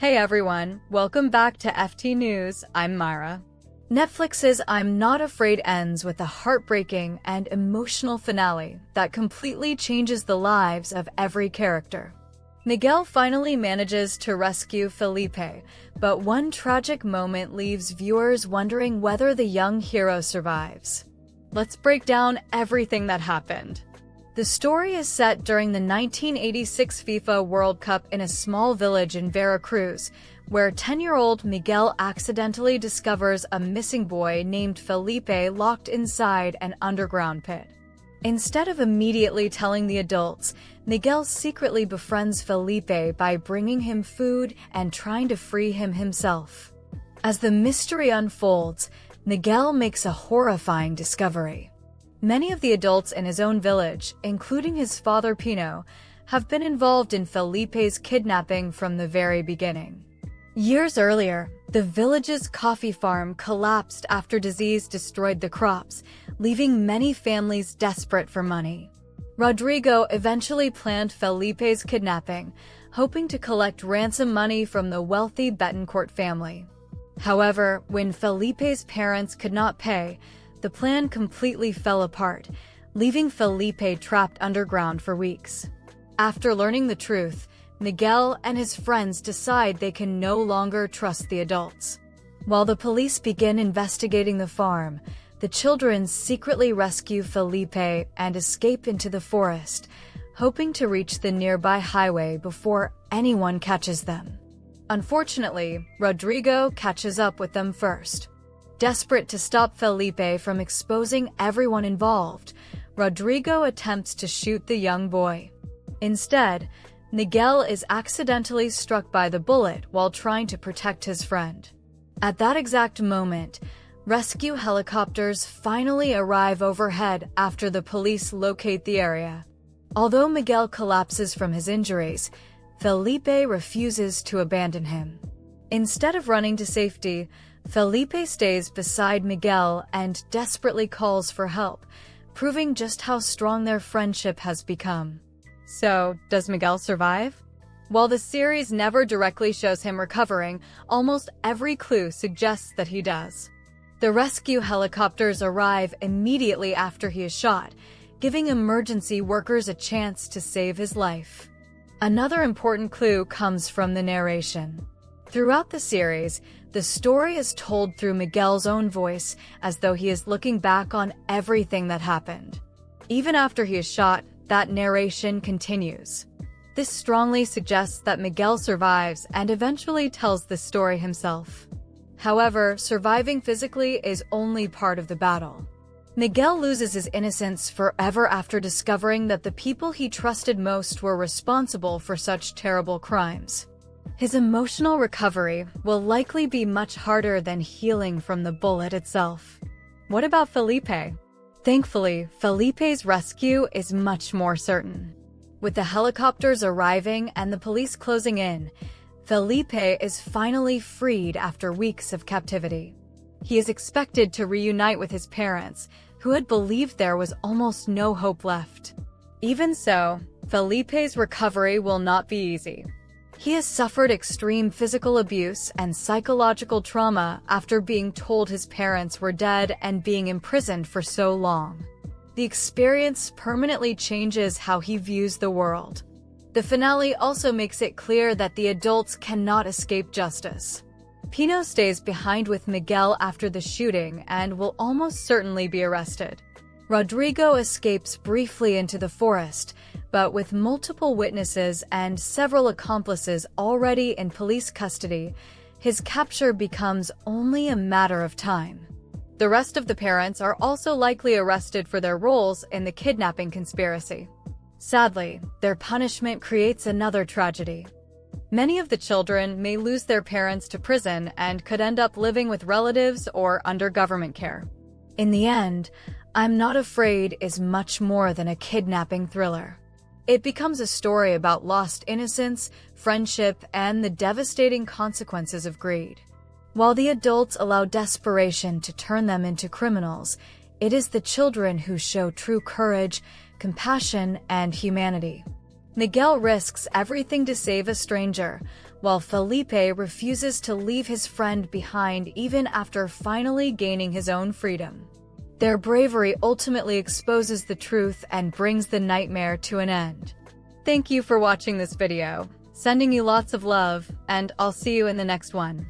Hey everyone, welcome back to FT News. I'm Myra. Netflix's I'm Not Afraid ends with a heartbreaking and emotional finale that completely changes the lives of every character. Miguel finally manages to rescue Felipe, but one tragic moment leaves viewers wondering whether the young hero survives. Let's break down everything that happened. The story is set during the 1986 FIFA World Cup in a small village in Veracruz, where 10-year-old Miguel accidentally discovers a missing boy named Felipe locked inside an underground pit. Instead of immediately telling the adults, Miguel secretly befriends Felipe by bringing him food and trying to free him himself. As the mystery unfolds, Miguel makes a horrifying discovery. Many of the adults in his own village, including his father Pino, have been involved in Felipe's kidnapping from the very beginning. Years earlier, the village's coffee farm collapsed after disease destroyed the crops, leaving many families desperate for money. Rodrigo eventually planned Felipe's kidnapping, hoping to collect ransom money from the wealthy Betancourt family. However, when Felipe's parents could not pay, the plan completely fell apart, leaving Felipe trapped underground for weeks. After learning the truth, Miguel and his friends decide they can no longer trust the adults. While the police begin investigating the farm, the children secretly rescue Felipe and escape into the forest, hoping to reach the nearby highway before anyone catches them. Unfortunately, Rodrigo catches up with them first. Desperate to stop Felipe from exposing everyone involved, Rodrigo attempts to shoot the young boy. Instead, Miguel is accidentally struck by the bullet while trying to protect his friend. At that exact moment, rescue helicopters finally arrive overhead after the police locate the area. Although Miguel collapses from his injuries, Felipe refuses to abandon him. Instead of running to safety, Felipe stays beside Miguel and desperately calls for help, proving just how strong their friendship has become. So, does Miguel survive? While the series never directly shows him recovering, almost every clue suggests that he does. The rescue helicopters arrive immediately after he is shot, giving emergency workers a chance to save his life. Another important clue comes from the narration. Throughout the series, the story is told through Miguel's own voice, as though he is looking back on everything that happened. Even after he is shot, that narration continues. This strongly suggests that Miguel survives and eventually tells the story himself. However, surviving physically is only part of the battle. Miguel loses his innocence forever after discovering that the people he trusted most were responsible for such terrible crimes. His emotional recovery will likely be much harder than healing from the bullet itself. What about Felipe? Thankfully, Felipe's rescue is much more certain. With the helicopters arriving and the police closing in, Felipe is finally freed after weeks of captivity. He is expected to reunite with his parents, who had believed there was almost no hope left. Even so, Felipe's recovery will not be easy. He has suffered extreme physical abuse and psychological trauma after being told his parents were dead and being imprisoned for so long. The experience permanently changes how he views the world. The finale also makes it clear that the adults cannot escape justice. Pino stays behind with Miguel after the shooting and will almost certainly be arrested. Rodrigo escapes briefly into the forest, but with multiple witnesses and several accomplices already in police custody, his capture becomes only a matter of time. The rest of the parents are also likely arrested for their roles in the kidnapping conspiracy. Sadly, their punishment creates another tragedy. Many of the children may lose their parents to prison and could end up living with relatives or under government care. In the end, I'm Not Afraid is much more than a kidnapping thriller. It becomes a story about lost innocence, friendship, and the devastating consequences of greed. While the adults allow desperation to turn them into criminals, it is the children who show true courage, compassion, and humanity. Miguel risks everything to save a stranger, while Felipe refuses to leave his friend behind even after finally gaining his own freedom. Their bravery ultimately exposes the truth and brings the nightmare to an end. Thank you for watching this video. Sending you lots of love, and I'll see you in the next one.